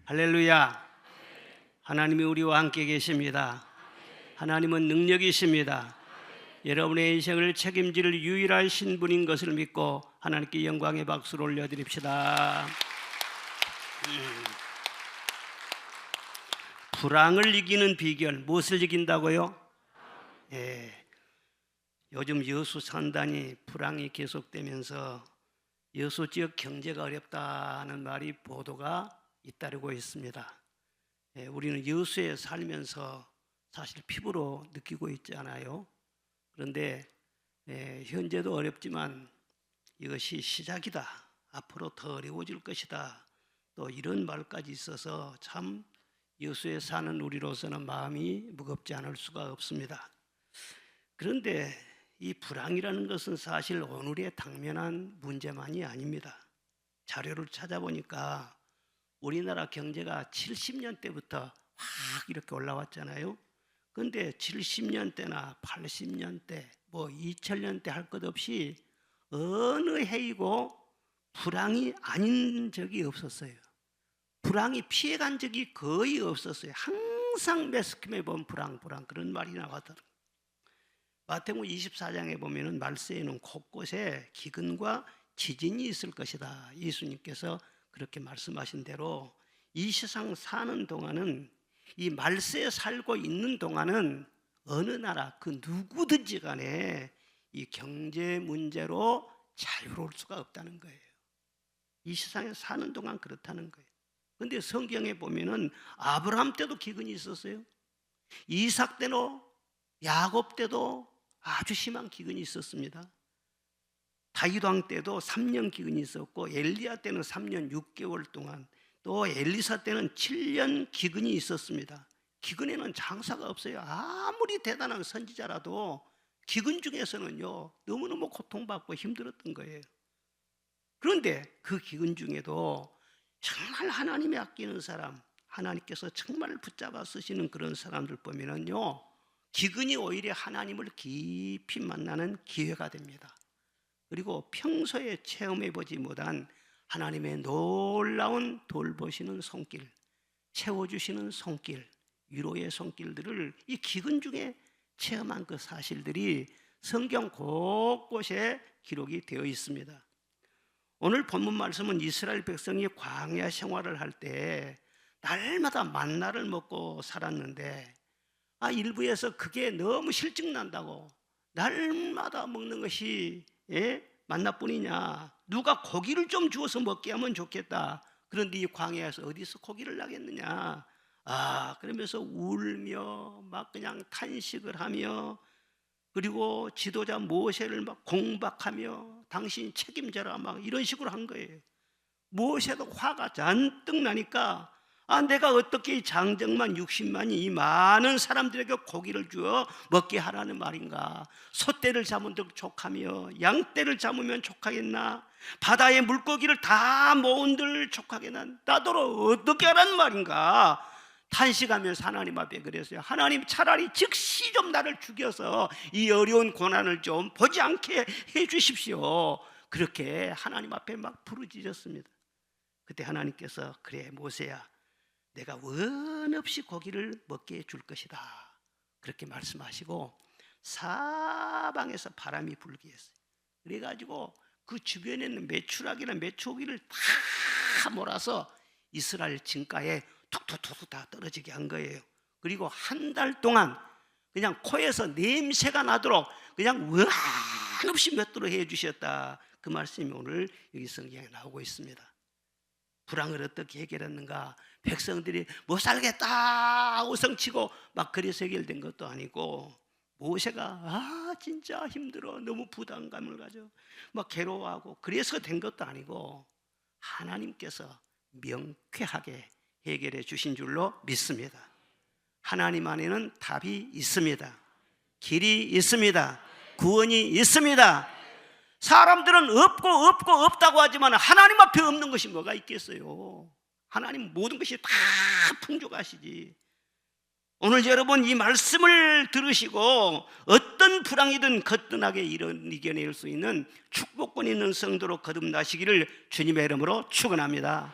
할렐루야. 하나님이 우리와 함께 계십니다. 하나님은 능력이십니다. 여러분의 인생을 책임질 유일하신 분인 것을 믿고 하나님께 영광의 박수를 올려드립시다. 불황을 이기는 비결, 무엇을 이긴다고요? 요즘 여수 산단이 불황이 계속되면서 여수 지역 경제가 어렵다는 말이 보도가 잇따르고 있습니다. 우리는 여수에 살면서 사실 피부로 느끼고 있지 않아요? 그런데 현재도 어렵지만 이것이 시작이다, 앞으로 더 어려워질 것이다, 또 이런 말까지 있어서 참 여수에 사는 우리로서는 마음이 무겁지 않을 수가 없습니다. 그런데 이 불황이라는 것은 사실 오늘에 당면한 문제만이 아닙니다. 자료를 찾아보니까 우리나라 경제가 70년대부터 확 이렇게 올라왔잖아요. 그런데 70년대나 80년대, 2000년대 할 것 없이 어느 해이고 불황이 아닌 적이 없었어요. 불황이 피해간 적이 거의 없었어요. 항상 매스컴에 보면 불황 그런 말이 나왔더라고요. 마태복음 24장에 보면은 말세에는 곳곳에 기근과 지진이 있을 것이다. 예수님께서 그렇게 말씀하신 대로 이 세상 사는 동안은, 이 말세에 살고 있는 동안은 어느 나라 그 누구든지 간에 이 경제 문제로 자유로울 수가 없다는 거예요. 이 세상에 사는 동안 그렇다는 거예요. 그런데 성경에 보면은 아브라함 때도 기근이 있었어요. 이삭 때도, 야곱 때도 아주 심한 기근이 있었습니다. 다윗 왕 때도 3년 기근이 있었고, 엘리야 때는 3년 6개월 동안, 또 엘리사 때는 7년 기근이 있었습니다. 기근에는 장사가 없어요. 아무리 대단한 선지자라도 기근 중에서는요, 너무너무 고통받고 힘들었던 거예요. 그런데 그 기근 중에도 정말 하나님이 아끼는 사람, 하나님께서 정말 붙잡아 쓰시는 그런 사람들 보면은요, 기근이 오히려 하나님을 깊이 만나는 기회가 됩니다. 그리고 평소에 체험해보지 못한 하나님의 놀라운 돌보시는 손길, 채워주시는 손길, 위로의 손길들을 이 기근 중에 체험한 그 사실들이 성경 곳곳에 기록이 되어 있습니다. 오늘 본문 말씀은 이스라엘 백성이 광야 생활을 할 때 날마다 만나를 먹고 살았는데, 일부에서 그게 너무 실증난다고, 날마다 먹는 것이 만나뿐이냐, 누가 고기를 좀 주어서 먹게 하면 좋겠다. 그런데 이 광야에서 어디서 고기를 나겠느냐, 그러면서 울며 막 그냥 탄식을 하며, 그리고 지도자 모세를 막 공박하며 당신 책임져라 막 이런 식으로 한 거예요. 모세도 화가 잔뜩 나니까 내가 어떻게 장정만 60만이 이 많은 사람들에게 고기를 주어 먹게 하라는 말인가? 소떼를 잡으면 족하며 양떼를 잡으면 족하겠나? 바다의 물고기를 다 모은들 족하겠나? 나더러 어떻게 하라는 말인가? 탄식하면서 하나님 앞에 그랬어요. 하나님, 차라리 즉시 좀 나를 죽여서 이 어려운 고난을 좀 보지 않게 해 주십시오. 그렇게 하나님 앞에 막 부르짖었습니다. 그때 하나님께서, 그래 모세야, 내가 원 없이 고기를 먹게 해줄 것이다, 그렇게 말씀하시고 사방에서 바람이 불게 했어요. 그래가지고 그 주변에 있는 메추라기나 메추고기를 다 몰아서 이스라엘 진가에 툭툭툭 다 떨어지게 한 거예요. 그리고 한 달 동안 그냥 코에서 냄새가 나도록 그냥 원 없이 맺도록 해주셨다, 그 말씀이 오늘 여기 성경에 나오고 있습니다. 불황을 어떻게 해결했는가? 백성들이 못 살겠다 하고 성치고 막 그래서 해결된 것도 아니고, 모세가 진짜 힘들어, 너무 부담감을 가져 막 괴로워하고 그래서 된 것도 아니고, 하나님께서 명쾌하게 해결해 주신 줄로 믿습니다. 하나님 안에는 답이 있습니다. 길이 있습니다. 구원이 있습니다. 사람들은 없다고 하지만 하나님 앞에 없는 것이 뭐가 있겠어요? 하나님 모든 것이 다 풍족하시지. 오늘 여러분 이 말씀을 들으시고 어떤 불황이든 거뜬하게 이겨낼 수 있는 축복권 있는 성도로 거듭나시기를 주님의 이름으로 축원합니다.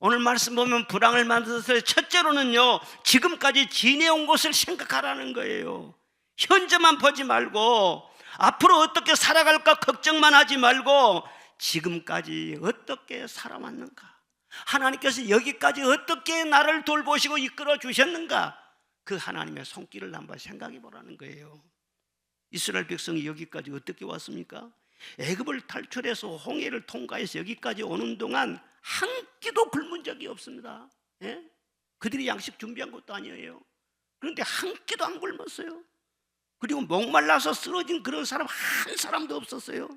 오늘 말씀 보면 불황을 만들어서 첫째로는요, 지금까지 지내온 것을 생각하라는 거예요. 현재만 보지 말고 앞으로 어떻게 살아갈까 걱정만 하지 말고 지금까지 어떻게 살아왔는가, 하나님께서 여기까지 어떻게 나를 돌보시고 이끌어 주셨는가, 그 하나님의 손길을 한번 생각해 보라는 거예요. 이스라엘 백성이 여기까지 어떻게 왔습니까? 애굽을 탈출해서 홍해를 통과해서 여기까지 오는 동안 한 끼도 굶은 적이 없습니다. 예? 그들이 양식 준비한 것도 아니에요. 그런데 한 끼도 안 굶었어요. 그리고 목말라서 쓰러진 그런 사람 한 사람도 없었어요.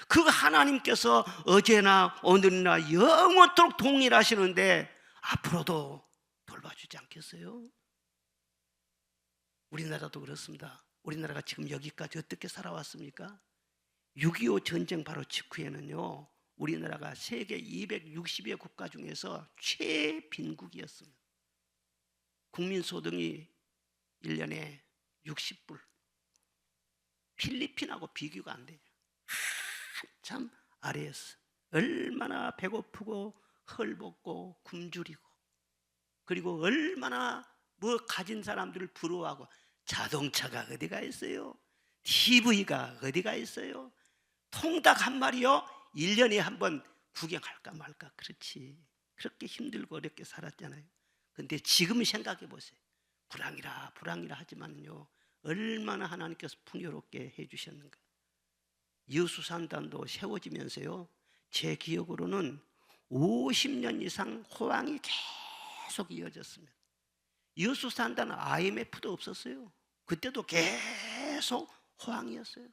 그 하나님께서 어제나 오늘이나 영원토록 동일하시는데 앞으로도 돌봐주지 않겠어요? 우리나라도 그렇습니다. 우리나라가 지금 여기까지 어떻게 살아왔습니까? 6.25 전쟁 바로 직후에는요, 우리나라가 세계 260여 국가 중에서 최빈국이었습니다. 국민소득이 1년에 60불. 필리핀하고 비교가 안 돼요. 한참 아래였어. 얼마나 배고프고 헐벗고 굶주리고, 그리고 얼마나 뭐 가진 사람들을 부러워하고, 자동차가 어디가 있어요? TV가 어디가 있어요? 통닭 한 마리요 1년에 한 번 구경할까 말까. 그렇지, 그렇게 힘들고 어렵게 살았잖아요. 근데 지금 생각해 보세요. 불황이라 하지만요, 얼마나 하나님께서 풍요롭게 해주셨는가. 여수산단도 세워지면서요, 제 기억으로는 50년 이상 호황이 계속 이어졌습니다. 여수산단은 IMF도 없었어요. 그때도 계속 호황이었어요.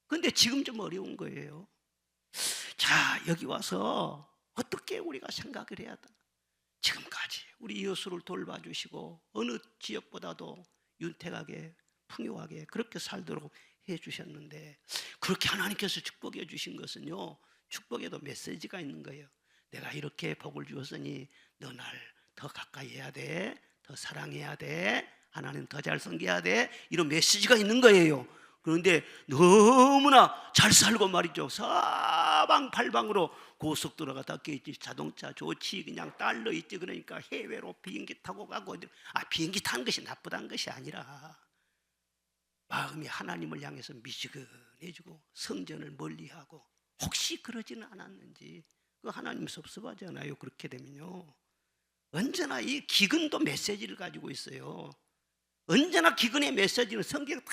그런데 지금 좀 어려운 거예요. 자, 여기 와서 어떻게 우리가 생각을 해야 되나. 지금까지 우리 여수를 돌봐주시고 어느 지역보다도 윤택하게 풍요하게 그렇게 살도록 해주셨는데, 그렇게 하나님께서 축복해 주신 것은요, 축복에도 메시지가 있는 거예요. 내가 이렇게 복을 주었으니 너 날 더 가까이 해야 돼, 더 사랑해야 돼, 하나님 더 잘 섬겨야 돼, 이런 메시지가 있는 거예요. 그런데 너무나 잘 살고 말이죠, 사방팔방으로 고속도로가 닦여있지, 자동차 좋지, 그냥 달러 있지. 그러니까 해외로 비행기 타고 가고, 비행기 타는 것이 나쁘다는 것이 아니라 마음이 하나님을 향해서 미지근해지고 성전을 멀리하고, 혹시 그러지는 않았는지 그 하나님 섭섭하지 않아요? 그렇게 되면요, 언제나 이 기근도 메시지를 가지고 있어요. 언제나 기근의 메시지는 성경 다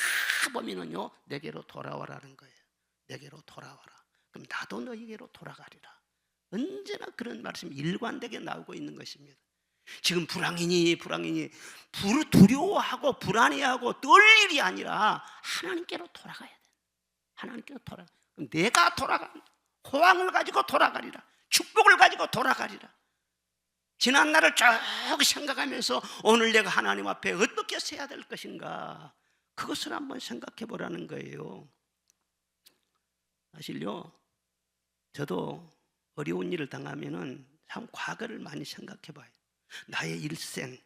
보면은요, 내게로 돌아와라는 거예요. 내게로 돌아와라. 그럼 나도 너에게로 돌아가리라. 언제나 그런 말씀이 일관되게 나오고 있는 것입니다. 지금 불황이니 두려워하고 불안해하고 떨 일이 아니라 하나님께로 돌아가야 돼. 하나님께로 돌아가. 그럼 내가 돌아가리라. 호황을 가지고 돌아가리라. 축복을 가지고 돌아가리라. 지난 날을 쭉 생각하면서 오늘 내가 하나님 앞에 어떻게 서야 될 것인가, 그것을 한번 생각해 보라는 거예요. 사실요, 저도 어려운 일을 당하면은 참 과거를 많이 생각해 봐요. 나의 일생,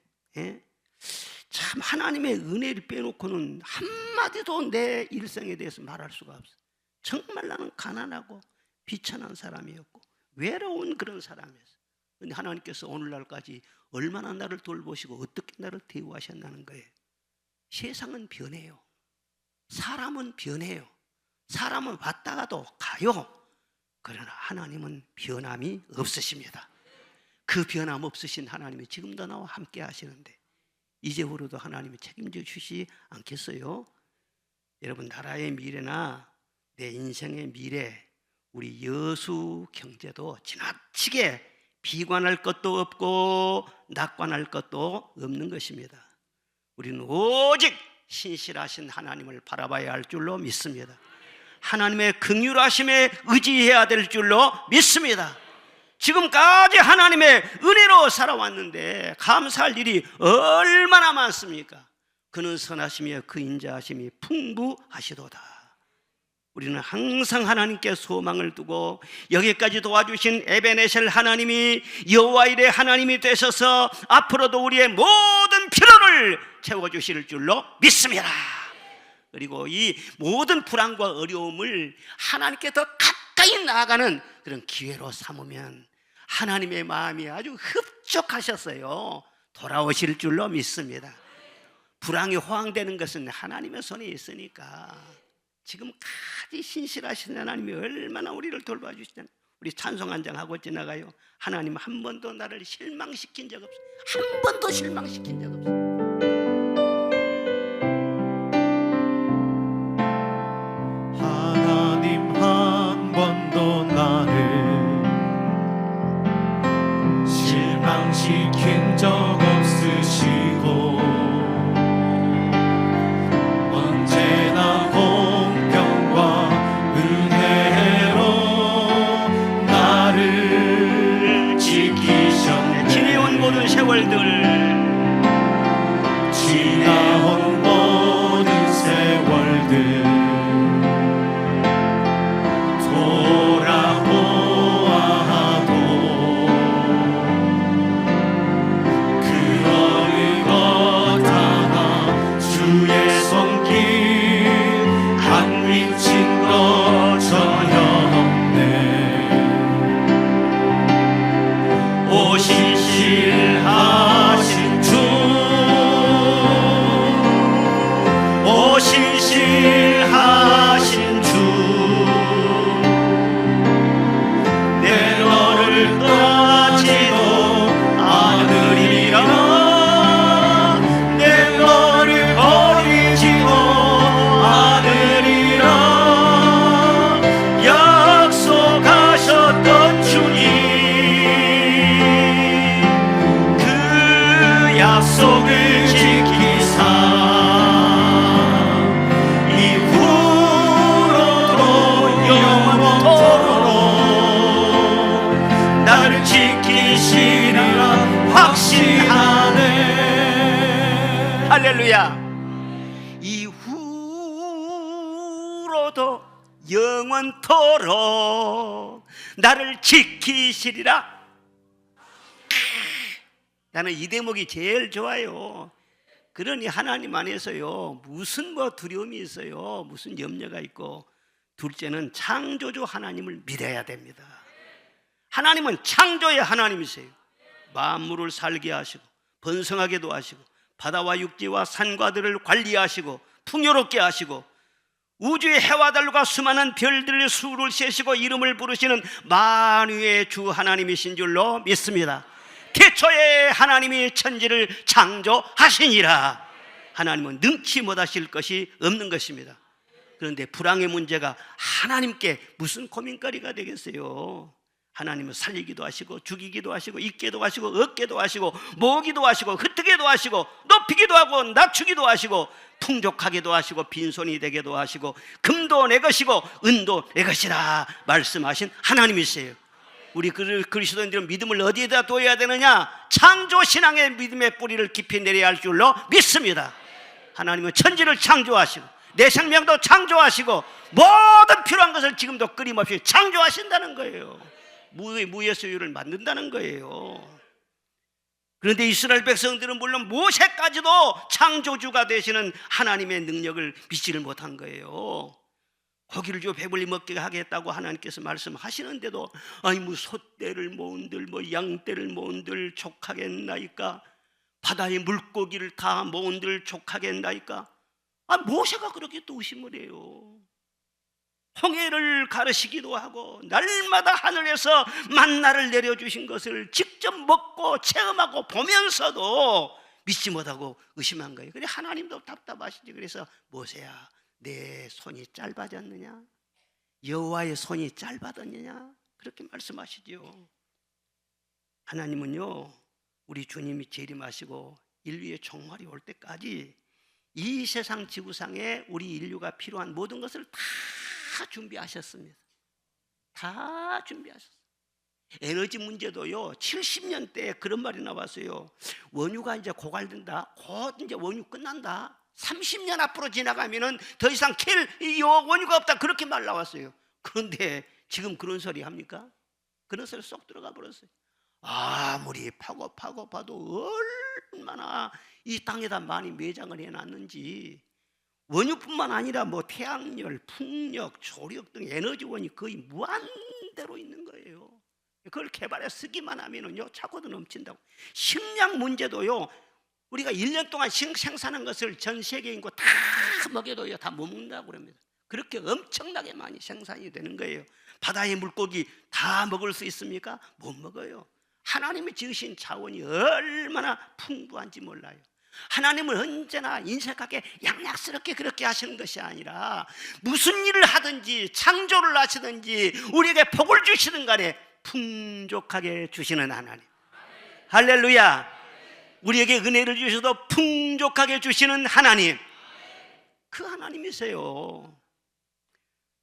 참 하나님의 은혜를 빼놓고는 한마디도 내 일생에 대해서 말할 수가 없어요. 정말 나는 가난하고 비천한 사람이었고 외로운 그런 사람이었어요. 그런데 하나님께서 오늘날까지 얼마나 나를 돌보시고 어떻게 나를 대우하셨나는 거예요. 세상은 변해요. 사람은 변해요. 사람은 왔다가도 가요. 그러나 하나님은 변함이 없으십니다. 그 변함 없으신 하나님이 지금도 나와 함께 하시는데 이제후로도 하나님이 책임져 주시지 않겠어요? 여러분, 나라의 미래나 내 인생의 미래, 우리 여수 경제도 지나치게 비관할 것도 없고 낙관할 것도 없는 것입니다. 우리는 오직 신실하신 하나님을 바라봐야 할 줄로 믿습니다. 하나님의 긍휼하심에 의지해야 될 줄로 믿습니다. 지금까지 하나님의 은혜로 살아왔는데 감사할 일이 얼마나 많습니까? 그는 선하시며 그 인자하심이 풍부하시도다. 우리는 항상 하나님께 소망을 두고 여기까지 도와주신 에베네셀 하나님이 여호와 일의 하나님이 되셔서 앞으로도 우리의 모든 필요를 채워주실 줄로 믿습니다. 그리고 이 모든 불안과 어려움을 하나님께 더 가까이 나아가는 그런 기회로 삼으면 하나님의 마음이 아주 흡족하셨어요. 돌아오실 줄로 믿습니다. 불황이 호황되는 것은 하나님의 손에 있으니까 지금까지 신실하신 하나님이 얼마나 우리를 돌봐주시잖아요. 우리 찬송 한 장 하고 지나가요. 하나님 한 번도 나를 실망시킨 적 없어요. 한 번도 실망시킨 적 없어요. 하나님 한 번도 나를 실망시킨 적 없으시고 언제나 공평과 은혜로 나를 지키셨네. 지내온 모든 세월들, 지나온 모든 세월들 돌아보아도 그 어느 것 하나 주의 손길 안 미친 것 전혀 없네. 오 신실하신 주, 오 신실하신 주, 내 너를 떠나지도 않으리라. 내 너를 버리지도 않으리라. 약속하셨던 주님, 그 약속을 지키사 이후로도 영원토록 나를 지키시리라 확신하네. 할렐루야. 이후로도 영원토록 나를 지키시리라. 나는 이 대목이 제일 좋아요. 그러니 하나님 안에서요, 무슨 두려움이 있어요, 무슨 염려가 있고. 둘째는 창조주 하나님을 믿어야 됩니다. 하나님은 창조의 하나님이세요. 만물을 살게 하시고 번성하게도 하시고 바다와 육지와 산과들을 관리하시고 풍요롭게 하시고 우주의 해와 달과 수많은 별들의 수를 세시고 이름을 부르시는 만유의 주 하나님이신 줄로 믿습니다. 태초에 하나님이 천지를 창조하시니라. 하나님은 능치 못하실 것이 없는 것입니다. 그런데 불황의 문제가 하나님께 무슨 고민거리가 되겠어요? 하나님은 살리기도 하시고 죽이기도 하시고 있게도 하시고 얻게도 하시고 모으기도 하시고 흩트게도 하시고 높이기도 하고 낮추기도 하시고 풍족하게도 하시고 빈손이 되게도 하시고 금도 내 것이고 은도 내 것이라 말씀하신 하나님이세요. 우리 그리스도인들은 믿음을 어디에다 둬야 되느냐? 창조신앙의 믿음의 뿌리를 깊이 내려야 할 줄로 믿습니다. 하나님은 천지를 창조하시고 내 생명도 창조하시고 모든 필요한 것을 지금도 끊임없이 창조하신다는 거예요. 무의 소유를 만든다는 거예요. 그런데 이스라엘 백성들은 물론 모세까지도 창조주가 되시는 하나님의 능력을 믿지를 못한 거예요. 고기를 줘 배불리 먹게 하겠다고 하나님께서 말씀하시는데도 아니 소떼를 모은들 양떼를 모은들 족하겠나이까, 바다의 물고기를 다 모은들 족하겠나이까. 모세가 그렇게 또 의심을 해요. 홍해를 가르시기도 하고 날마다 하늘에서 만나를 내려주신 것을 직접 먹고 체험하고 보면서도 믿지 못하고 의심한 거예요. 그래 하나님도 답답하시지. 그래서 모세야, 내 손이 짧아졌느냐? 여호와의 손이 짧아졌느냐? 그렇게 말씀하시죠. 하나님은요, 우리 주님이 재림하시고 인류의 종말이 올 때까지 이 세상 지구상에 우리 인류가 필요한 모든 것을 다 준비하셨습니다. 다 준비하셨어요. 에너지 문제도요, 70년대에 그런 말이 나왔어요. 원유가 이제 고갈된다. 곧 이제 원유 끝난다. 30년 앞으로 지나가면은 더 이상 원유가 없다. 그렇게 말 나왔어요. 그런데 지금 그런 소리 합니까? 그런 소리 쏙 들어가 버렸어요. 아무리 파고 봐도 얼마나 이 땅에다 많이 매장을 해놨는지, 원유뿐만 아니라 태양열, 풍력, 조력 등 에너지원이 거의 무한대로 있는 거예요. 그걸 개발해 쓰기만 하면은요 차고도 넘친다고. 식량 문제도요, 우리가 1년 동안 생산한 것을 전 세계 인구 다 먹여도요 다 못 먹는다고 그럽니다. 그렇게 엄청나게 많이 생산이 되는 거예요. 바다의 물고기 다 먹을 수 있습니까? 못 먹어요. 하나님이 지으신 자원이 얼마나 풍부한지 몰라요. 하나님은 언제나 인색하게 양약스럽게 그렇게 하시는 것이 아니라 무슨 일을 하든지 창조를 하시든지 우리에게 복을 주시는 간에 풍족하게 주시는 하나님. 할렐루야. 우리에게 은혜를 주셔도 풍족하게 주시는 하나님, 그 하나님이세요.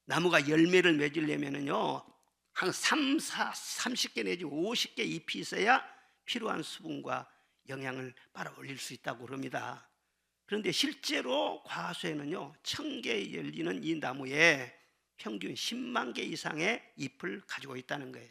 나무가 열매를 맺으려면요 한 30개 내지 50개 잎이 있어야 필요한 수분과 영양을 빨아 올릴 수 있다고 그럽니다. 그런데 실제로 과수에는요 1000개 열리는 이 나무에 평균 10만 개 이상의 잎을 가지고 있다는 거예요.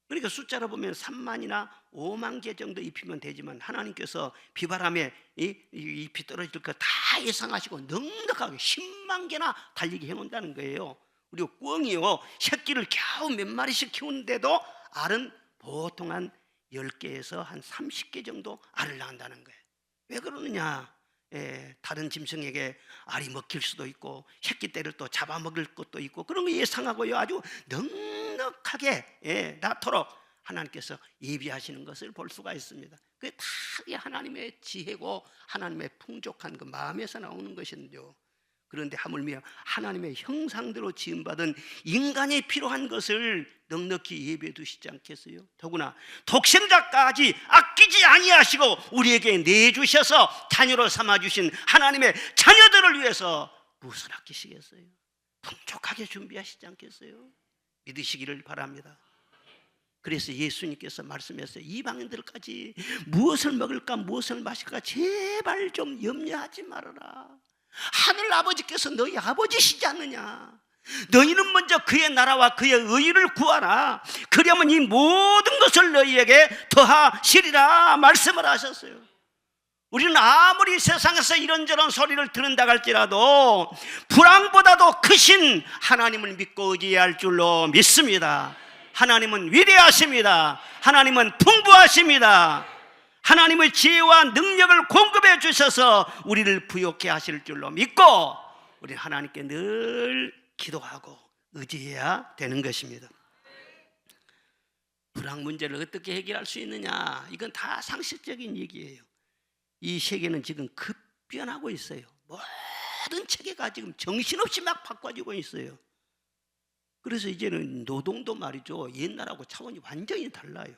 그러니까 숫자로 보면 3만이나 5만 개 정도 잎이면 되지만 하나님께서 비바람에 이 잎이 떨어질 거 다 예상하시고 넉넉하게 10만 개나 달리게 해놓는다는 거예요. 우리 꿩이요 새끼를 겨우 몇 마리씩 키우는데도 알은 보통 한 10개에서 한 30개 정도 알을 낳는다는 거예요. 왜 그러느냐? 다른 짐승에게 알이 먹힐 수도 있고 새끼 때를 또 잡아먹을 것도 있고 그런 거 예상하고요 아주 넉넉하게 낳도록 하나님께서 예비하시는 것을 볼 수가 있습니다. 그게 다 하나님의 지혜고 하나님의 풍족한 그 마음에서 나오는 것인데요. 그런데 하물며 하나님의 형상대로 지음받은 인간이 필요한 것을 넉넉히 예비해 두시지 않겠어요? 더구나 독생자까지 아끼지 아니하시고 우리에게 내주셔서 자녀로 삼아주신 하나님의 자녀들을 위해서 무엇을 아끼시겠어요? 풍족하게 준비하시지 않겠어요? 믿으시기를 바랍니다. 그래서 예수님께서 말씀하셨어요. 이방인들까지 무엇을 먹을까 무엇을 마실까 제발 좀 염려하지 말아라. 하늘 아버지께서 너희 아버지시지 않느냐? 너희는 먼저 그의 나라와 그의 의를 구하라. 그러면 이 모든 것을 너희에게 더하시리라 말씀을 하셨어요. 우리는 아무리 세상에서 이런저런 소리를 들은다 할지라도 불황보다도 크신 하나님을 믿고 의지할 줄로 믿습니다. 하나님은 위대하십니다. 하나님은 풍부하십니다. 하나님의 지혜와 능력을 공급해 주셔서 우리를 부욕해 하실 줄로 믿고 우리는 하나님께 늘 기도하고 의지해야 되는 것입니다. 불황 문제를 어떻게 해결할 수 있느냐? 이건 다 상식적인 얘기예요. 이 세계는 지금 급변하고 있어요. 모든 체계가 지금 정신없이 막 바꿔지고 있어요. 그래서 이제는 노동도 말이죠 옛날하고 차원이 완전히 달라요.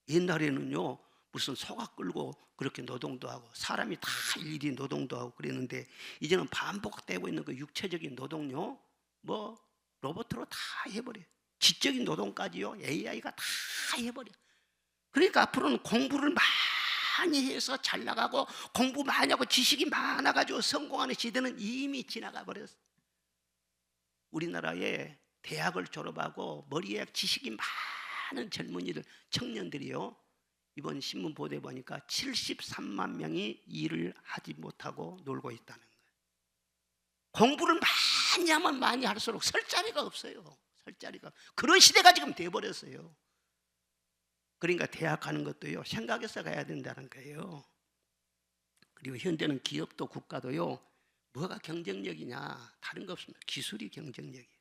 옛날에는요 무슨 소가 끌고 그렇게 노동도 하고 사람이 다 일일이 노동도 하고 그랬는데 이제는 반복되고 있는 그 육체적인 노동요 뭐 로봇으로 다 해버려요. 지적인 노동까지요 AI가 다 해버려요. 그러니까 앞으로는 공부를 많이 해서 잘 나가고 공부 많이 하고 지식이 많아가지고 성공하는 시대는 이미 지나가 버렸어요. 우리나라에 대학을 졸업하고 머리에 지식이 많은 젊은이들 청년들이요 이번 신문 보도에 보니까 73만 명이 일을 하지 못하고 놀고 있다는 거예요. 공부를 많이 하면 많이 할수록 설 자리가 없어요. 설 자리가 그런 시대가 지금 돼버렸어요. 그러니까 대학 가는 것도요 생각해서 가야 된다는 거예요. 그리고 현대는 기업도 국가도요 뭐가 경쟁력이냐 다른 거 없습니다. 기술이 경쟁력이에요.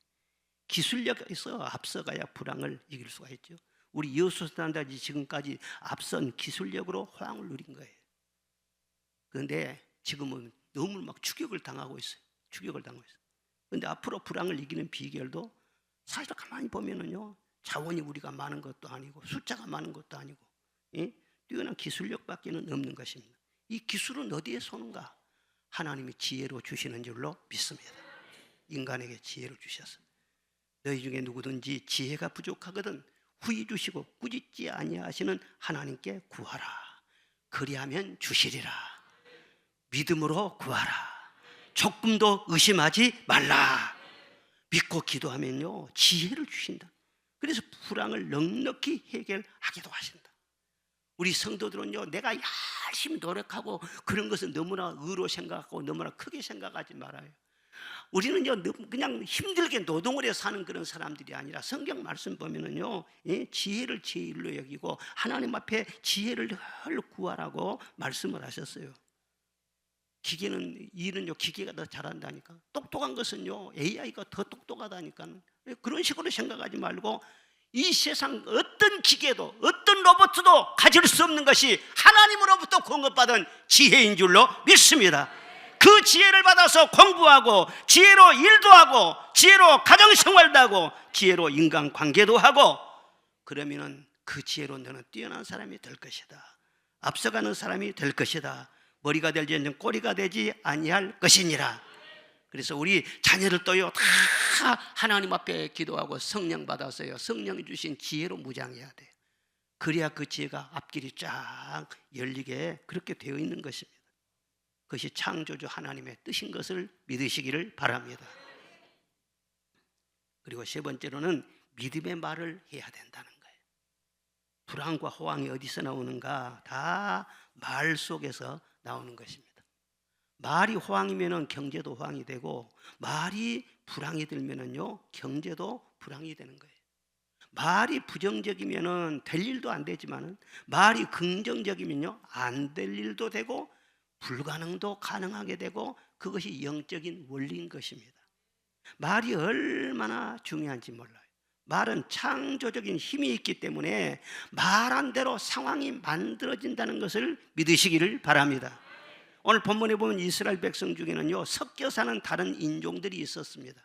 기술력에서 앞서가야 불황을 이길 수가 있죠. 우리 여수스탄다지 지금까지 앞선 기술력으로 호황을 누린 거예요. 그런데 지금은 너무 막 추격을 당하고 있어요. 추격을 당하고 있어요. 그런데 앞으로 불황을 이기는 비결도 사실 가만히 보면은요 자원이 우리가 많은 것도 아니고 숫자가 많은 것도 아니고 뛰어난 기술력밖에는 없는 것입니다. 이 기술은 어디에서 오는가? 하나님이 지혜로 주시는 줄로 믿습니다. 인간에게 지혜를 주셔서 너희 중에 누구든지 지혜가 부족하거든 후히 주시고 꾸짖지 아니하시는 하나님께 구하라. 그리하면 주시리라. 믿음으로 구하라. 조금도 의심하지 말라. 믿고 기도하면요 지혜를 주신다. 그래서 불황을 넉넉히 해결하기도 하신다. 우리 성도들은요 내가 열심히 노력하고 그런 것을 너무나 의로 생각하고 너무나 크게 생각하지 말아요. 우리는요 그냥 힘들게 노동을 해서 사는 그런 사람들이 아니라 성경 말씀 보면은요 지혜를 제일로 여기고 하나님 앞에 지혜를 구하라고 말씀을 하셨어요. 일은요 기계가 더 잘한다니까. 똑똑한 것은요 AI가 더 똑똑하다니까. 그런 식으로 생각하지 말고 이 세상 어떤 기계도 어떤 로봇도 가질 수 없는 것이 하나님으로부터 공급받은 지혜인 줄로 믿습니다. 그 지혜를 받아서 공부하고 지혜로 일도 하고 지혜로 가정생활도 하고 지혜로 인간관계도 하고 그러면은 그 지혜로 너는 뛰어난 사람이 될 것이다. 앞서가는 사람이 될 것이다. 머리가 될지 언젠 꼬리가 되지 아니할 것이니라. 그래서 우리 자녀를 또요 다 하나님 앞에 기도하고 성령 받아서요 성령이 주신 지혜로 무장해야 돼요. 그래야 그 지혜가 앞길이 쫙 열리게 그렇게 되어 있는 것입니다. 그것이 창조주 하나님의 뜻인 것을 믿으시기를 바랍니다. 그리고 세 번째로는 믿음의 말을 해야 된다는 거예요. 불안과 호황이 어디서 나오는가? 다 말 속에서 나오는 것입니다. 말이 호황이면은 경제도 호황이 되고 말이 불황이 들면은요 경제도 불황이 되는 거예요. 말이 부정적이면은 될 일도 안 되지만은 말이 긍정적이면요 안 될 일도 되고 불가능도 가능하게 되고 그것이 영적인 원리인 것입니다. 말이 얼마나 중요한지 몰라요. 말은 창조적인 힘이 있기 때문에 말한 대로 상황이 만들어진다는 것을 믿으시기를 바랍니다. 오늘 본문에 보면 이스라엘 백성 중에는요 섞여 사는 다른 인종들이 있었습니다.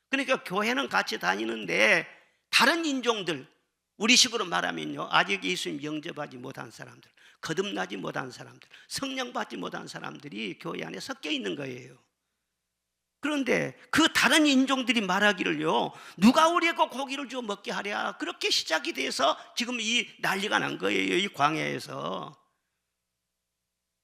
그러니까 교회는 같이 다니는데 다른 인종들, 우리식으로 말하면요 아직 예수님 영접하지 못한 사람들, 거듭나지 못한 사람들, 성령 받지 못한 사람들이 교회 안에 섞여 있는 거예요. 그런데 그 다른 인종들이 말하기를요 누가 우리의 그 고기를 주어 먹게 하랴, 그렇게 시작이 돼서 지금 이 난리가 난 거예요. 이 광야에서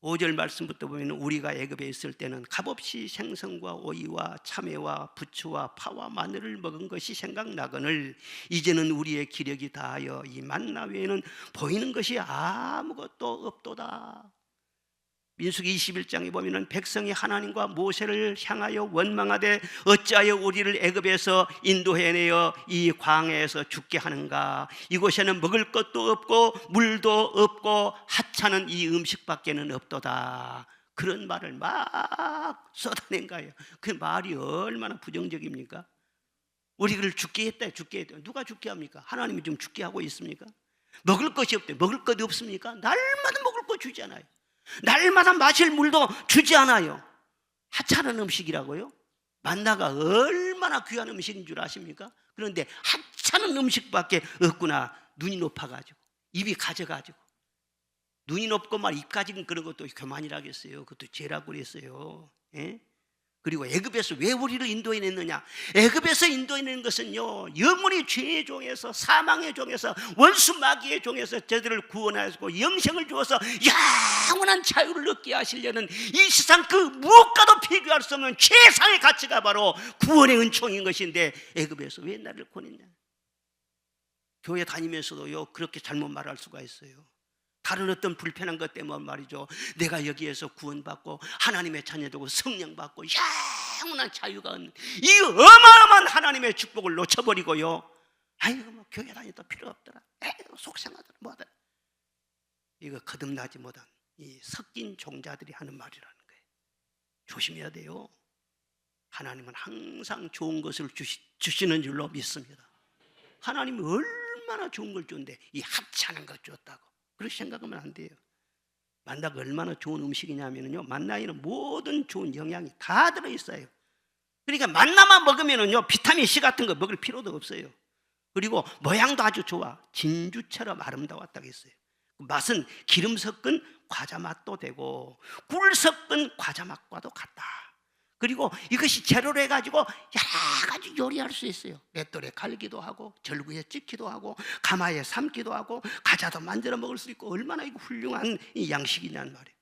5절 말씀부터 보면 우리가 애굽에 있을 때는 값없이 생선과 오이와 참외와 부추와 파와 마늘을 먹은 것이 생각나거늘 이제는 우리의 기력이 다하여 이 만나 외에는 보이는 것이 아무것도 없도다. 민수기 21장에 보면 백성이 하나님과 모세를 향하여 원망하되 어찌하여 우리를 애굽에서 인도해내어 이 광야에서 죽게 하는가. 이곳에는 먹을 것도 없고 물도 없고 하찮은 이 음식밖에는 없도다. 그런 말을 막 쏟아낸 거예요. 그 말이 얼마나 부정적입니까? 우리를 죽게 했다, 죽게 했다. 누가 죽게 합니까? 하나님이 좀 죽게 하고 있습니까? 먹을 것이 없대. 먹을 것이 없습니까? 날마다 먹을 거 주잖아요. 날마다 마실 물도 주지 않아요. 하찮은 음식이라고요? 만나가 얼마나 귀한 음식인 줄 아십니까? 그런데 하찮은 음식밖에 없구나. 눈이 높아가지고 입이 가져가지고 눈이 높고 말 입 가지고 그런 것도 교만이라겠어요. 그것도 죄라고 그랬어요. 예? 그리고 애굽에서 왜 우리를 인도해냈느냐? 애굽에서 인도해낸 것은요 영원히 죄의 종에서 사망의 종에서 원수 마귀의 종에서 저들을 구원하시고 영생을 주어서 영원한 자유를 얻게 하시려는 이 세상 그 무엇과도 비교할 수 없는 최상의 가치가 바로 구원의 은총인 것인데 애굽에서 왜 나를 구원했냐? 교회 다니면서도요 그렇게 잘못 말할 수가 있어요. 다른 어떤 불편한 것 때문에 말이죠. 내가 여기에서 구원받고 하나님의 자녀되고 성령 받고 영원한 자유가 얻는 이 어마어마한 하나님의 축복을 놓쳐버리고요. 아이고 뭐 교회 다녀도 필요 없더라. 에이고 속상하더라 뭐하더라. 이거 거듭나지 못한 이 섞인 종자들이 하는 말이라는 거예요. 조심해야 돼요. 하나님은 항상 좋은 것을 주시는 줄로 믿습니다. 하나님이 얼마나 좋은 걸 주는데 이 하찮은 것 줬다고 그렇게 생각하면 안 돼요. 만나가 얼마나 좋은 음식이냐면요 만나에는 모든 좋은 영양이 다 들어있어요. 그러니까 만나만 먹으면은요 비타민 C 같은 거 먹을 필요도 없어요. 그리고 모양도 아주 좋아. 진주처럼 아름다웠다고 했어요. 맛은 기름 섞은 과자 맛도 되고 꿀 섞은 과자 맛과도 같다. 그리고 이것이 재료로 해가지고 여러 가지 요리할 수 있어요. 맷돌에 갈기도 하고 절구에 찢기도 하고 가마에 삶기도 하고 과자도 만들어 먹을 수 있고 얼마나 이거 훌륭한 이 양식이냐는 말이에요.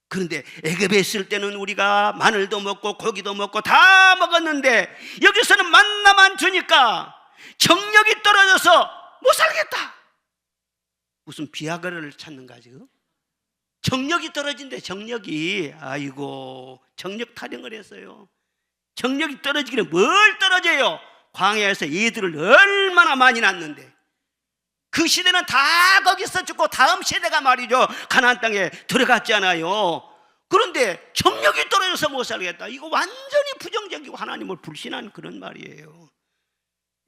그런데 애굽에 있을 때는 우리가 마늘도 먹고 고기도 먹고 다 먹었는데 여기서는 만나만 주니까 정력이 떨어져서 못 살겠다. 무슨 비아그라를 찾는가 지금? 정력이 떨어진대. 정력이. 아이고 정력 타령을 했어요. 정력이 떨어지기는 뭘 떨어져요? 광야에서 얘들을 얼마나 많이 낳는데, 그 시대는 다 거기서 죽고 다음 세대가 말이죠 가나안 땅에 들어갔잖아요. 그런데 정력이 떨어져서 못 살겠다, 이거 완전히 부정적이고 하나님을 불신한 그런 말이에요.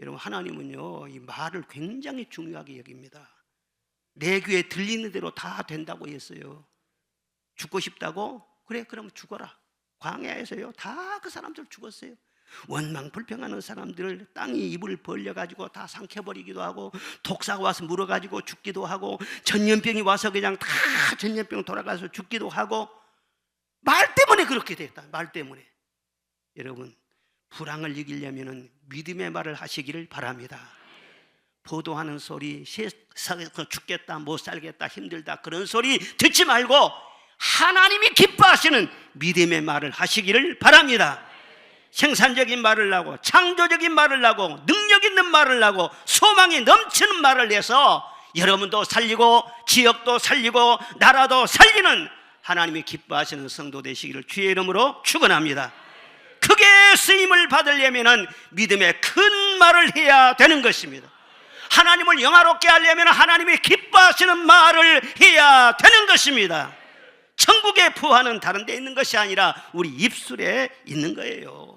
여러분, 하나님은요 이 말을 굉장히 중요하게 여깁니다. 내 귀에 들리는 대로 다 된다고 했어요. 죽고 싶다고? 그래, 그럼 죽어라. 광야에서요 다 그 사람들 죽었어요. 원망 불평하는 사람들을 땅이 입을 벌려가지고 다 삼켜버리기도 하고, 독사가 와서 물어가지고 죽기도 하고, 전염병이 와서 그냥 다 전염병 돌아가서 죽기도 하고, 말 때문에 그렇게 됐다. 말 때문에. 여러분, 불황을 이기려면 믿음의 말을 하시기를 바랍니다. 보도하는 소리, 세상에서 죽겠다, 못 살겠다, 힘들다, 그런 소리 듣지 말고 하나님이 기뻐하시는 믿음의 말을 하시기를 바랍니다. 생산적인 말을 하고, 창조적인 말을 하고, 능력 있는 말을 하고, 소망이 넘치는 말을 해서 여러분도 살리고 지역도 살리고 나라도 살리는 하나님이 기뻐하시는 성도 되시기를 주의 이름으로 축원합니다. 크게 쓰임을 받으려면 믿음의 큰 말을 해야 되는 것입니다. 하나님을 영화롭게 하려면 하나님이 기뻐하시는 말을 해야 되는 것입니다. 천국의 부활은 다른 데 있는 것이 아니라 우리 입술에 있는 거예요.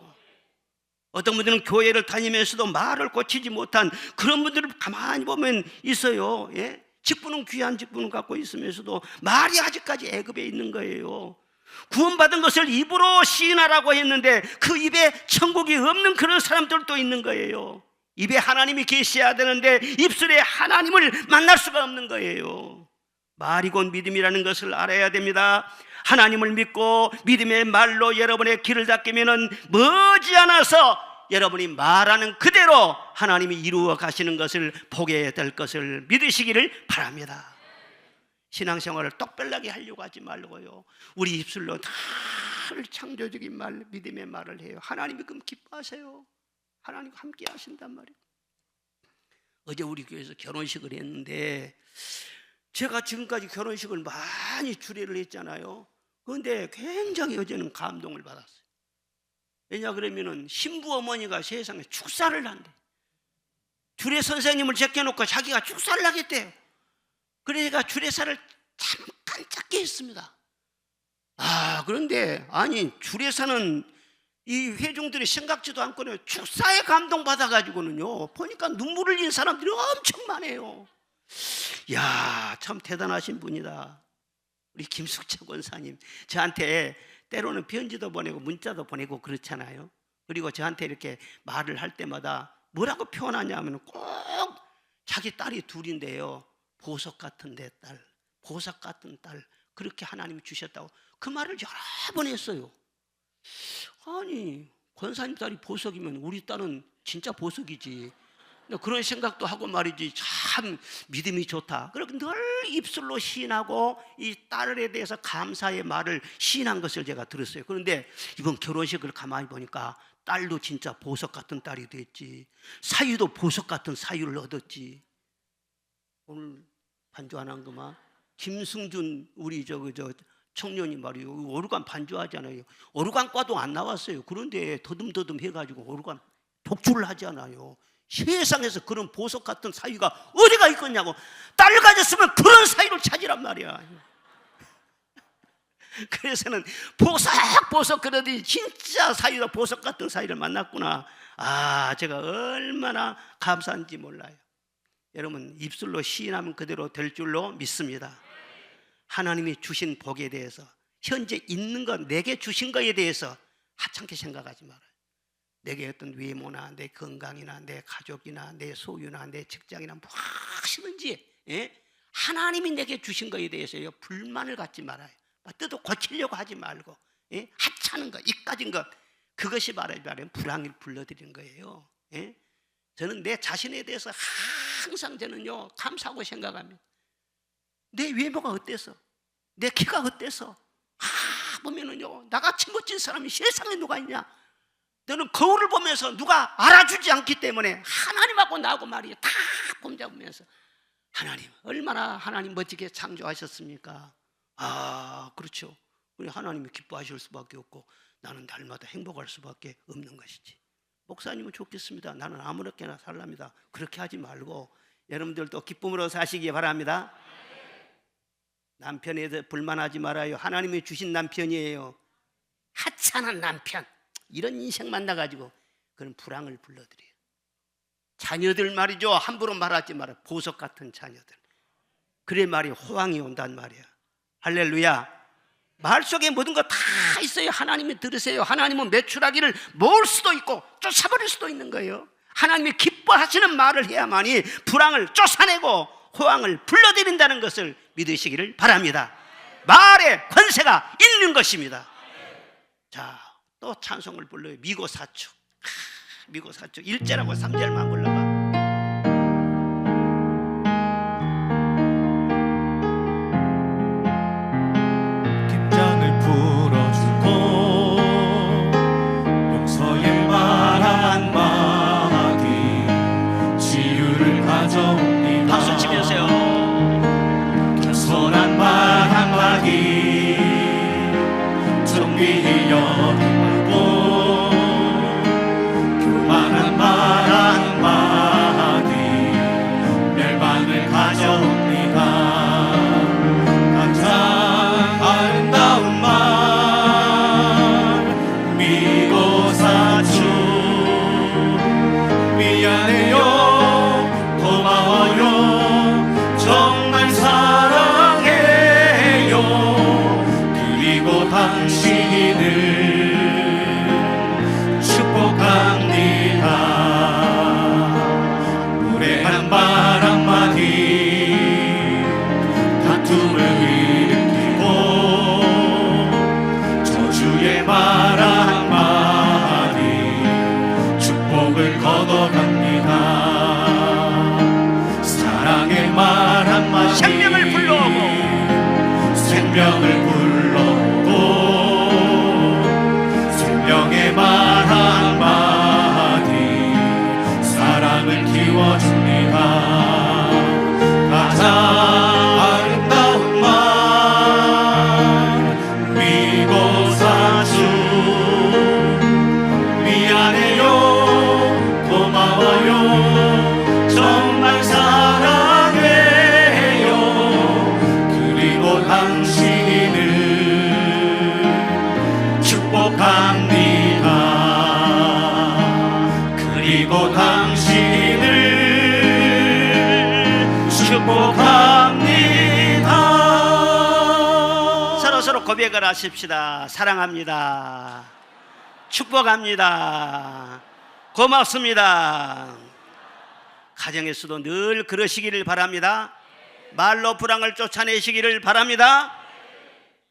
어떤 분들은 교회를 다니면서도 말을 고치지 못한 그런 분들을 가만히 보면 있어요. 예? 직분은 귀한 직분을 갖고 있으면서도 말이 아직까지 애급에 있는 거예요. 구원받은 것을 입으로 시인하라고 했는데 그 입에 천국이 없는 그런 사람들도 있는 거예요. 입에 하나님이 계셔야 되는데 입술에 하나님을 만날 수가 없는 거예요. 말이 곧 믿음이라는 것을 알아야 됩니다. 하나님을 믿고 믿음의 말로 여러분의 길을 닦으면 머지않아서 여러분이 말하는 그대로 하나님이 이루어 가시는 것을 보게 될 것을 믿으시기를 바랍니다. 신앙생활을 똑별나게 하려고 하지 말고요, 우리 입술로 늘 창조적인 말, 믿음의 말을 해요. 하나님이 그럼 기뻐하세요. 하나님과 함께 하신단 말이에요. 어제 우리 교회에서 결혼식을 했는데, 제가 지금까지 결혼식을 많이 주례를 했잖아요. 그런데 굉장히 어제는 감동을 받았어요. 왜냐 그러면은 신부 어머니가 세상에 축사를 한대. 주례 선생님을 제껴놓고 자기가 축사를 하겠대요. 그러니까 주례사를 잠깐 짧게 했습니다. 그런데 아니 주례사는 이 회중들이 생각지도 않고는 축사에 감동받아가지고는요 보니까 눈물을 흘린 사람들이 엄청 많아요. 야, 참 대단하신 분이다. 우리 김숙재 권사님 저한테 때로는 편지도 보내고 문자도 보내고 그렇잖아요. 그리고 저한테 이렇게 말을 할 때마다 뭐라고 표현하냐면 꼭 자기 딸이 둘인데요, 보석 같은 내 딸, 보석 같은 딸, 그렇게 하나님이 주셨다고 그 말을 여러 번 했어요. 아니 권사님 딸이 보석이면 우리 딸은 진짜 보석이지. 그런 생각도 하고 말이지, 참 믿음이 좋다. 그렇게 늘 입술로 시인하고 이 딸에 대해서 감사의 말을 시인한 것을 제가 들었어요. 그런데 이번 결혼식을 가만히 보니까 딸도 진짜 보석 같은 딸이 됐지, 사위도 보석 같은 사위를 얻었지. 오늘 반주 안 한 거만 김승준 우리 저 청년이 말이에요, 오르간 반주하잖아요. 오르간과도 안 나왔어요. 그런데 더듬더듬 해가지고 오르간 독주를 하잖아요. 세상에서 그런 보석 같은 사위가 어디가 있겠냐고. 딸 가졌으면 그런 사위를 찾으란 말이야. 그래서는 보석 그러더니 진짜 사위가 보석 같은 사위를 만났구나. 제가 얼마나 감사한지 몰라요. 여러분, 입술로 시인하면 그대로 될 줄로 믿습니다. 하나님이 주신 복에 대해서, 현재 있는 것, 내게 주신 것에 대해서 하찮게 생각하지 말아요. 내게 어떤 외모나 내 건강이나 내 가족이나 내 소유나 내 직장이나 무엇이든지 하나님이 내게 주신 것에 대해서요 불만을 갖지 말아요. 뜻도 고치려고 하지 말고 하찮은 것, 이까진 것, 그것이 말하면 불황을 불러들이는 거예요. 저는 내 자신에 대해서 항상 저는요 감사하고 생각합니다. 내 외모가 어때서, 내 키가 어때서, 보면은요 나같이 멋진 사람이 세상에 누가 있냐. 너는 거울을 보면서 누가 알아주지 않기 때문에 하나님하고 나하고 말이에요 다 꼼잡으면서, 하나님 얼마나 하나님 멋지게 창조하셨습니까? 그렇죠. 하나님이 기뻐하실 수밖에 없고, 나는 날마다 행복할 수밖에 없는 것이지. 목사님은 좋겠습니다. 나는 아무렇게나 살랍니다. 그렇게 하지 말고 여러분들도 기쁨으로 사시기 바랍니다. 남편에 대해 불만하지 말아요. 하나님이 주신 남편이에요. 하찮은 남편, 이런 인생 만나가지고 그런 불황을 불러들여요. 자녀들 말이죠, 함부로 말하지 마라. 보석 같은 자녀들. 그래 말이 호황이 온단 말이야. 할렐루야. 말 속에 모든 거 다 있어요. 하나님이 들으세요. 하나님은 매출하기를 모을 수도 있고 쫓아버릴 수도 있는 거예요. 하나님이 기뻐하시는 말을 해야만이 불황을 쫓아내고 호황을 불러들인다는 것을 믿으시기를 바랍니다. 말에 권세가 있는 것입니다. 자, 또 찬송을 불러요. 미고사축. 미고사축 1절하고 3절만 불러봐. 긴장을 풀어주고 용서의 말 한마디 치유를 가져옵니다. 박수 치면서요. 겸손한 말 한마디 정리히 여기고 교만한 말 한마디 멸망을 가져옵니다. 가장 아름다운 말 미고사축 미안해요 고마워요 정말 사랑해요 그리고 당신을 축복합니다. 무례한 말 한마디 다툼을 일으키고 저주의 말 한마디 축복을 거둬갑니다. 사랑의 말 한마디 생명을 불러오고 생명을 불러오고 생명의 말 한마디 사랑을 키워줍니다. 가장 아름다운 말 미고사축 미안해요 고마워요 정말 사랑해요 그리고 당신을 축복합니다. 그리고 당신을 축복합니다. 서로서로 고백을 하십시다. 사랑합니다. 축복합니다. 고맙습니다. 가정에서도 늘 그러시기를 바랍니다. 말로 불황을 쫓아내시기를 바랍니다.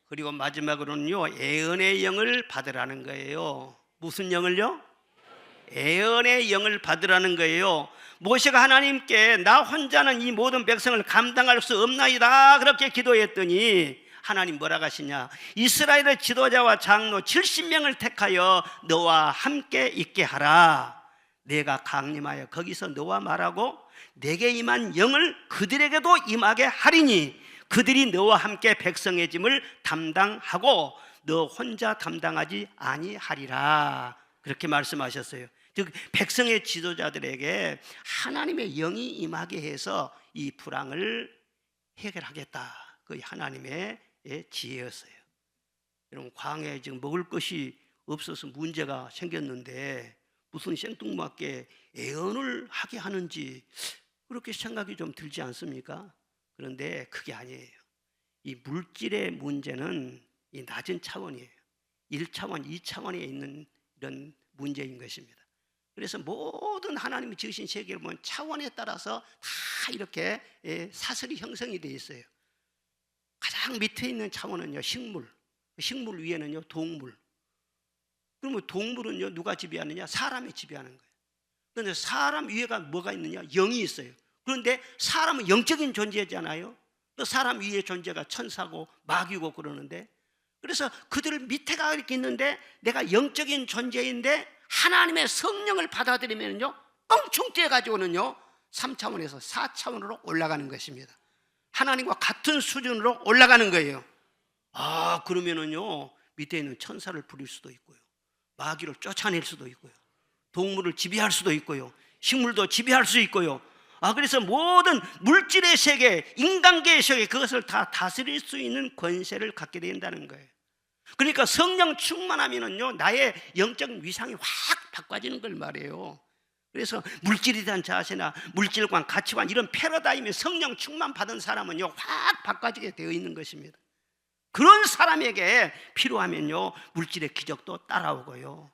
그리고 마지막으로는요, 애언의 영을 받으라는 거예요. 무슨 영을요? 애언의 영을 받으라는 거예요. 모세가 하나님께 나 혼자는 이 모든 백성을 감당할 수 없나이다 그렇게 기도했더니 하나님 뭐라고 하시냐? 이스라엘의 지도자와 장로 70명을 택하여 너와 함께 있게 하라. 내가 강림하여 거기서 너와 말하고 내게 임한 영을 그들에게도 임하게 하리니 그들이 너와 함께 백성의 짐을 담당하고 너 혼자 담당하지 아니하리라. 그렇게 말씀하셨어요. 즉 백성의 지도자들에게 하나님의 영이 임하게 해서 이 불황을 해결하겠다. 그 하나님의 지혜였어요. 여러분 광야에 지금 먹을 것이 없어서 문제가 생겼는데 무슨 생뚱맞게 애언을 하게 하는지 그렇게 생각이 좀 들지 않습니까? 그런데 그게 아니에요. 이 물질의 문제는 이 낮은 차원이에요. 1차원, 2차원에 있는 이런 문제인 것입니다. 그래서 모든 하나님이 지으신 세계를 보면 차원에 따라서 다 이렇게 사슬이 형성이 되어 있어요. 가장 밑에 있는 차원은요 식물, 식물 위에는요 동물. 그러면 동물은요 누가 지배하느냐? 사람이 지배하는 거예요. 그런데 사람 위에가 뭐가 있느냐? 영이 있어요. 그런데 사람은 영적인 존재잖아요. 또 사람 위에 존재가 천사고 마귀고 그러는데, 그래서 그들 밑에가 이렇게 있는데 내가 영적인 존재인데 하나님의 성령을 받아들이면요 껑충 뛰어가지고는요 3차원에서 4차원으로 올라가는 것입니다. 하나님과 같은 수준으로 올라가는 거예요. 아 그러면은요 밑에 있는 천사를 부릴 수도 있고요, 마귀를 쫓아낼 수도 있고요, 동물을 지배할 수도 있고요, 식물도 지배할 수 있고요. 그래서 모든 물질의 세계, 인간계의 세계, 그것을 다 다스릴 수 있는 권세를 갖게 된다는 거예요. 그러니까 성령 충만하면은요, 나의 영적 위상이 확 바꿔지는 걸 말해요. 그래서 물질에 대한 자세나 물질관, 가치관, 이런 패러다임에 성령 충만 받은 사람은요, 확 바꿔지게 되어 있는 것입니다. 그런 사람에게 필요하면요, 물질의 기적도 따라오고요,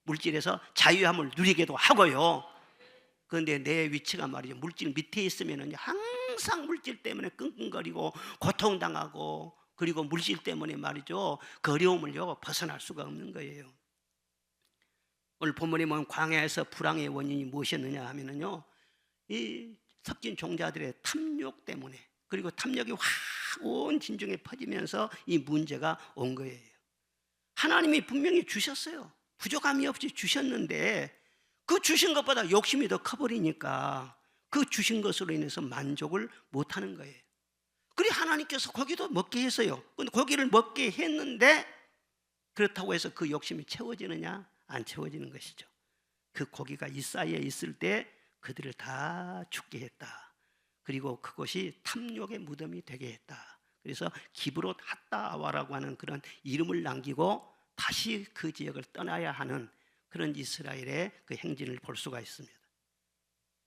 물질에서 자유함을 누리게도 하고요. 그런데 내 위치가 말이죠, 물질 밑에 있으면은 항상 물질 때문에 끙끙거리고 고통당하고, 그리고 물질 때문에 말이죠, 그 어려움을요 벗어날 수가 없는 거예요. 오늘 본문에 보면 광야에서 불황의 원인이 무엇이었느냐 하면은요, 이 섞인 종자들의 탐욕 때문에, 그리고 탐욕이 확 온 진중에 퍼지면서 이 문제가 온 거예요. 하나님이 분명히 주셨어요. 부족함이 없이 주셨는데 그 주신 것보다 욕심이 더 커버리니까 그 주신 것으로 인해서 만족을 못하는 거예요. 그리고 하나님께서 고기도 먹게 했어요. 근데 고기를 먹게 했는데 그렇다고 해서 그 욕심이 채워지느냐? 안 채워지는 것이죠. 그 고기가 이 사이에 있을 때 그들을 다 죽게 했다. 그리고 그것이 탐욕의 무덤이 되게 했다. 그래서 기브롯 핫다와라고 하는 그런 이름을 남기고 다시 그 지역을 떠나야 하는 그런 이스라엘의 그 행진을 볼 수가 있습니다.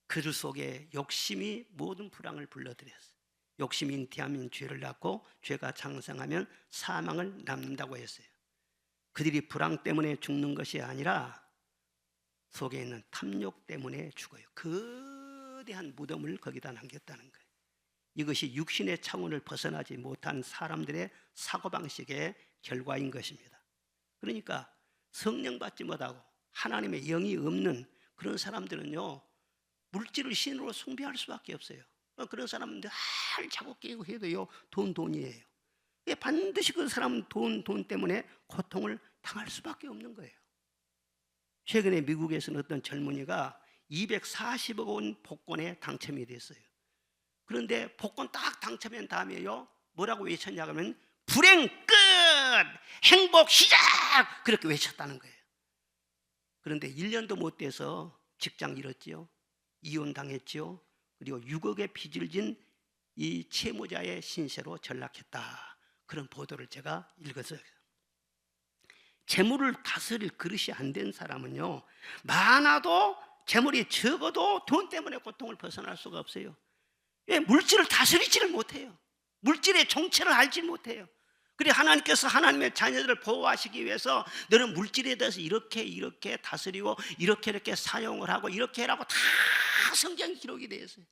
그들 속에 욕심이 모든 불황을 불러들였어요. 욕심이 잉태하면 죄를 낳고 죄가 장성하면 사망을 낳는다고 했어요. 그들이 불황 때문에 죽는 것이 아니라 속에 있는 탐욕 때문에 죽어요. 거대한 무덤을 거기다 남겼다는 거예요. 이것이 육신의 차원을 벗어나지 못한 사람들의 사고방식의 결과인 것입니다. 그러니까 성령 받지 못하고 하나님의 영이 없는 그런 사람들은요, 물질을 신으로 숭배할 수밖에 없어요. 그런 사람들 자고 깨고 해도요, 돈이에요. 반드시 그 사람은 돈 때문에 고통을 당할 수밖에 없는 거예요. 최근에 미국에서는 어떤 젊은이가 240억 원 복권에 당첨이 됐어요. 그런데 복권 딱 당첨한 다음에요, 뭐라고 외쳤냐 하면 불행 끝! 행복 시작! 그렇게 외쳤다는 거예요. 그런데 1년도 못 돼서 직장 잃었지요. 이혼당했지요. 그리고 6억의 빚을 진 이 채무자의 신세로 전락했다. 그런 보도를 제가 읽었어요. 재물을 다스릴 그릇이 안 된 사람은요, 많아도 재물이 적어도 돈 때문에 고통을 벗어날 수가 없어요. 왜? 물질을 다스리지를 못해요. 물질의 정체를 알지 못해요. 그래 하나님께서 하나님의 자녀들을 보호하시기 위해서 너는 물질에 대해서 이렇게 다스리고 이렇게 사용을 하고 이렇게 하라고 다 성경 기록이 되어 있어요.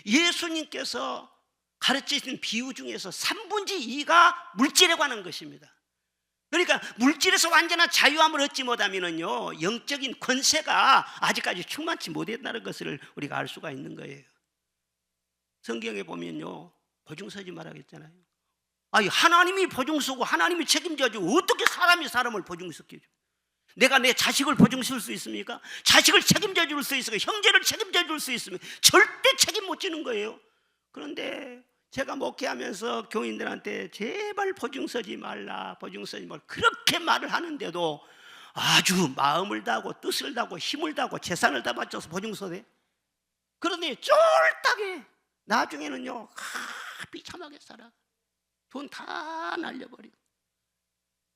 예수님께서 가르치신 비유 중에서 3분의 2가 물질에 관한 것입니다. 그러니까 물질에서 완전한 자유함을 얻지 못하면요, 영적인 권세가 아직까지 충만치 못했다는 것을 우리가 알 수가 있는 거예요. 성경에 보면요, 보증 서지 말라겠잖아요. 하나님이 보증 서고 하나님이 책임져주고 어떻게 사람이 사람을 보증 서게 줘? 내가 내 자식을 보증 쓸 수 있습니까? 자식을 책임져 줄 수 있습니까? 형제를 책임져 줄 수 있습니까? 절대 책임 못 지는 거예요. 그런데 제가 목회하면서 교인들한테 제발 보증 서지 말라, 보증 서지 말라 그렇게 말을 하는데도 아주 마음을 다하고 뜻을 다하고 힘을 다하고 재산을 다 바쳐서 보증 서대. 그런데 쫄딱해. 나중에는요, 비참하게 살아. 돈 다 날려버리고.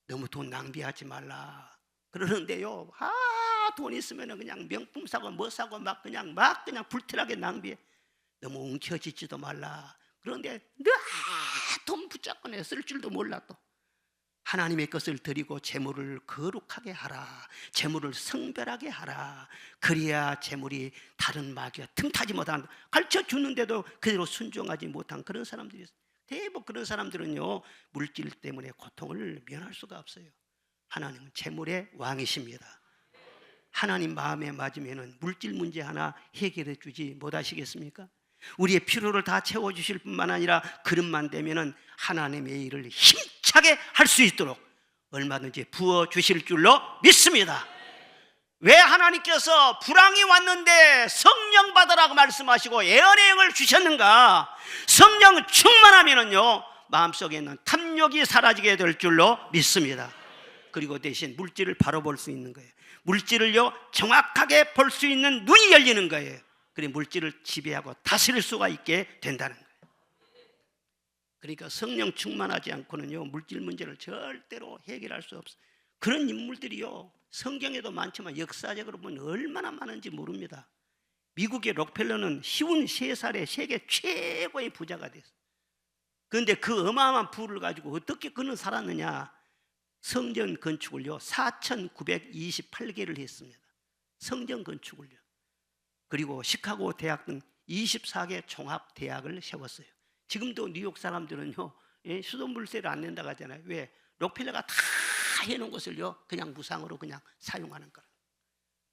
너무 돈 낭비하지 말라 그러는데요, 돈 있으면 그냥 명품 사고 뭐 사고 막 그냥 불티나게 낭비해. 너무 웅켜지지도 말라. 그런데 돈 붙잡고 쓸 줄도 몰라. 또 하나님의 것을 드리고 재물을 거룩하게 하라, 재물을 성별하게 하라. 그래야 재물이 다른 마귀가 틈타지 못한, 가르쳐 주는데도 그대로 순종하지 못한 그런 사람들이 있어요. 대부분 그런 사람들은요, 물질 때문에 고통을 면할 수가 없어요. 하나님은 재물의 왕이십니다. 하나님 마음에 맞으면 물질 문제 하나 해결해 주지 못하시겠습니까? 우리의 필요를 다 채워주실 뿐만 아니라 그릇만 되면 하나님의 일을 힘차게 할 수 있도록 얼마든지 부어주실 줄로 믿습니다. 왜 하나님께서 불황이 왔는데 성령 받으라고 말씀하시고 예언의 영을 주셨는가? 성령 충만하면요, 마음속에 있는 탐욕이 사라지게 될 줄로 믿습니다. 그리고 대신 물질을 바로 볼 수 있는 거예요. 물질을요 정확하게 볼 수 있는 눈이 열리는 거예요. 그래 물질을 지배하고 다스릴 수가 있게 된다는 거예요. 그러니까 성령 충만하지 않고는요 물질 문제를 절대로 해결할 수 없어요. 그런 인물들이요 성경에도 많지만 역사적으로 보면 얼마나 많은지 모릅니다. 미국의 록펠러는 53살에 세계 최고의 부자가 됐어요. 그런데 그 어마어마한 부를 가지고 어떻게 그는 살았느냐. 성전 건축을요 4,928개를 했습니다. 성전 건축을요. 그리고 시카고 대학 등 24개 종합 대학을 세웠어요. 지금도 뉴욕 사람들은요 수돗물세를 안 낸다고 하잖아요. 왜? 록펠러가 다 해놓은 것을요 그냥 무상으로 그냥 사용하는 거라.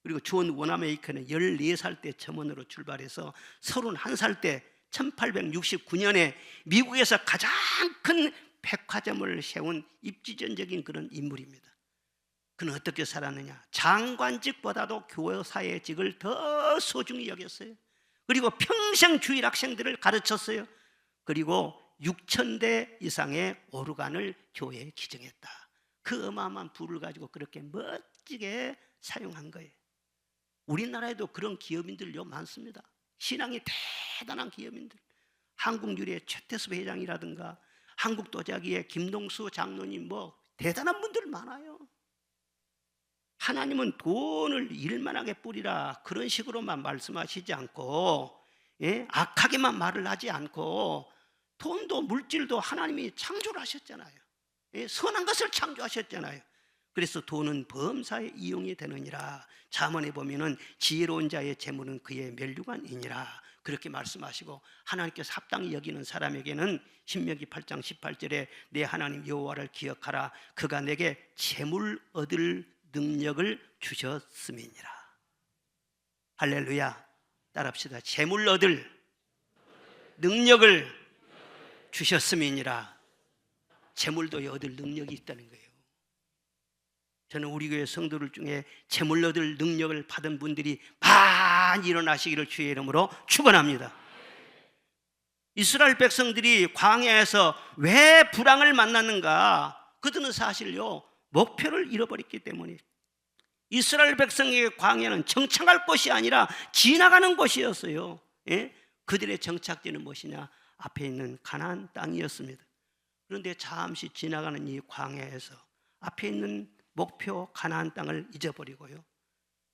그리고 존 워나메이커는 14살 때 점원으로 출발해서 31살 때 1869년에 미국에서 가장 큰 백화점을 세운 입지전적인 그런 인물입니다. 그는 어떻게 살았느냐. 장관직보다도 교사의직을 더 소중히 여겼어요. 그리고 평생 주일 학생들을 가르쳤어요. 그리고 6,000대 이상의 오르간을 교회에 기증했다. 그 어마어마한 부를 가지고 그렇게 멋지게 사용한 거예요. 우리나라에도 그런 기업인들요 많습니다. 신앙이 대단한 기업인들, 한국유리의 최태섭 회장이라든가 한국도자기의 김동수 장로님 뭐 대단한 분들 많아요. 하나님은 돈을 일만하게 뿌리라 그런 식으로만 말씀하시지 않고 악하게만 말을 하지 않고 돈도 물질도 하나님이 창조를 하셨잖아요. 선한 것을 창조하셨잖아요. 그래서 돈은 범사에 이용이 되느니라. 잠언에 보면은 지혜로운 자의 재물은 그의 멸류관이니라 그렇게 말씀하시고, 하나님께서 합당히 여기는 사람에게는 신명기 8장 18절에 내 하나님 여호와를 기억하라. 그가 내게 재물 얻을 능력을 주셨음이니라. 할렐루야. 따라합시다. 재물 얻을 능력을 주셨음이니라. 재물도 얻을 능력이 있다는 거예요. 저는 우리 교회 성도들 중에 재물 얻을 능력을 받은 분들이 많이 일어나시기를 주의 이름으로 축원합니다. 이스라엘 백성들이 광야에서 왜 불황을 만났는가? 그들은 사실요 목표를 잃어버렸기 때문에. 이스라엘 백성의 광야는 정착할 곳이 아니라 지나가는 곳이었어요. 그들의 정착지는 무엇이냐? 앞에 있는 가나안 땅이었습니다. 그런데 잠시 지나가는 이 광야에서 앞에 있는 목표 가나안 땅을 잊어버리고요,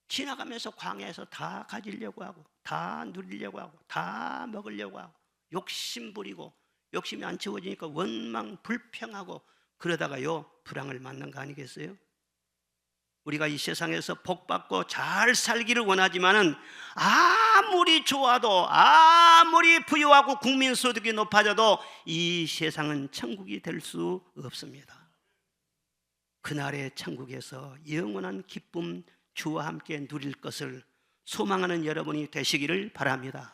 지나가면서 광야에서 다 가지려고 하고 다 누리려고 하고 다 먹으려고 하고 욕심 부리고, 욕심이 안 채워지니까 원망 불평하고 그러다가요 불황을 만난 거 아니겠어요? 우리가 이 세상에서 복받고 잘 살기를 원하지만은 아무리 좋아도 아무리 부유하고 국민소득이 높아져도 이 세상은 천국이 될 수 없습니다. 그날의 천국에서 영원한 기쁨 주와 함께 누릴 것을 소망하는 여러분이 되시기를 바랍니다.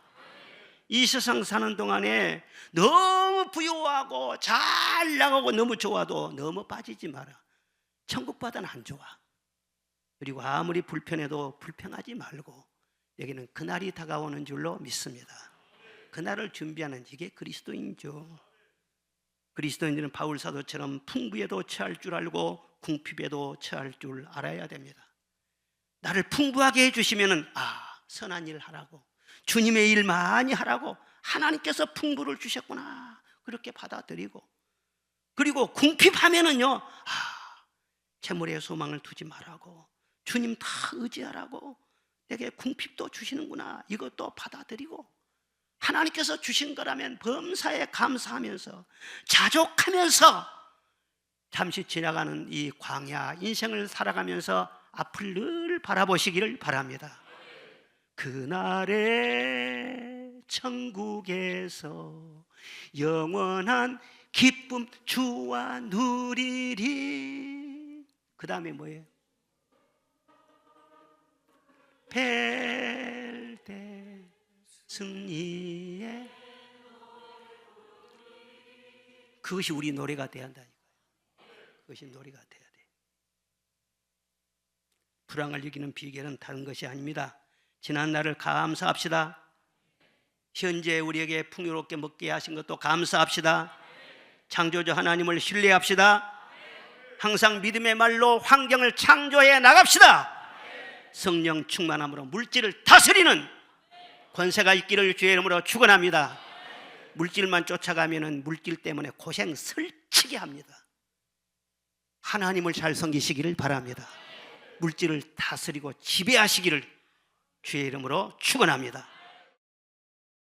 이 세상 사는 동안에 너무 부유하고 잘 나가고 너무 좋아도 너무 빠지지 마라. 천국보다는 안 좋아. 그리고 아무리 불편해도 불평하지 말고 여기는 그날이 다가오는 줄로 믿습니다. 그날을 준비하는 이게 그리스도인이죠. 그리스도인들은 바울 사도처럼 풍부에도 처할 줄 알고 궁핍에도 처할 줄 알아야 됩니다. 나를 풍부하게 해주시면은 선한 일 하라고, 주님의 일 많이 하라고 하나님께서 풍부를 주셨구나 그렇게 받아들이고, 그리고 궁핍하면은요 재물에 소망을 두지 말라고, 주님 다 의지하라고, 내게 궁핍도 주시는구나 이것도 받아들이고, 하나님께서 주신 거라면 범사에 감사하면서 자족하면서 잠시 지나가는 이 광야 인생을 살아가면서 앞을 늘 바라보시기를 바랍니다. 그날의 천국에서 영원한 기쁨 주와 누리리. 그 다음에 뭐예요? 벨대 승리의, 그것이 우리 노래가 돼야 한다니까요. 그것이 노래가 돼야 돼. 불황을 이기는 비결은 다른 것이 아닙니다. 지난 날을 감사합시다. 현재 우리에게 풍요롭게 먹게 하신 것도 감사합시다. 창조주 하나님을 신뢰합시다. 항상 믿음의 말로 환경을 창조해 나갑시다. 성령 충만함으로 물질을 다스리는 권세가 있기를 주의 이름으로 축원합니다. 물질만 쫓아가면은 물질 때문에 고생 설치게 합니다. 하나님을 잘 섬기시기를 바랍니다. 물질을 다스리고 지배하시기를 주의 이름으로 축원합니다.